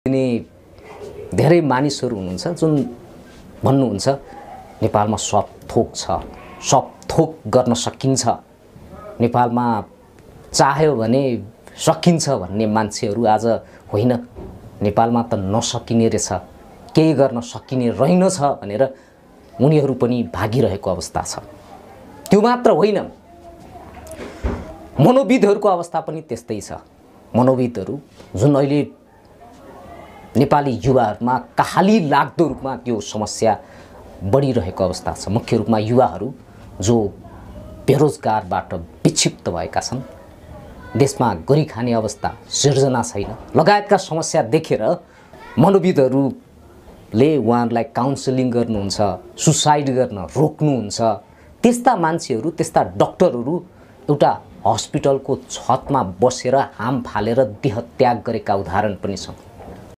दिने धेरै मानिसहरू हुनुहुन्छ जुन भन्नुहुन्छ नेपालमा सब थोक छ, सब थोक गर्न सकिन्छ, नेपालमा चाह्यो भने सकिन्छ भन्ने मान्छेहरू आज होइन, नेपालमा त नसकिने रहेछ, केही गर्न सकिने रहेनछ भनेर उनीहरू पनि भागिरहेको अवस्था छ। त्यो मात्र होइन, मनोविदहरूको अवस्था पनि त्यस्तै छ। मनोविदहरू जुन अहिले नेपाली युवाहरूमा कहाली लाग्दो रूपमा त्यो समस्या बढिरहेको अवस्था छ। मुख्य रूपमा युवाहरू जो बेरोजगारबाट विक्षिप्त भएका छन्, देशमा गरी खाने अवस्था सिर्जना छैन लगायतका समस्या देखेर मनोविदहरूले उहाँहरूलाई काउन्सिलिङ गर्नुहुन्छ, सुसाइड गर्न रोक्नुहुन्छ। त्यस्ता मान्छेहरू, त्यस्ता डाक्टरहरू एउटा हस्पिटलको छतमा बसेर हाम फालेर देह त्याग गरेका उदाहरण पनि छन्।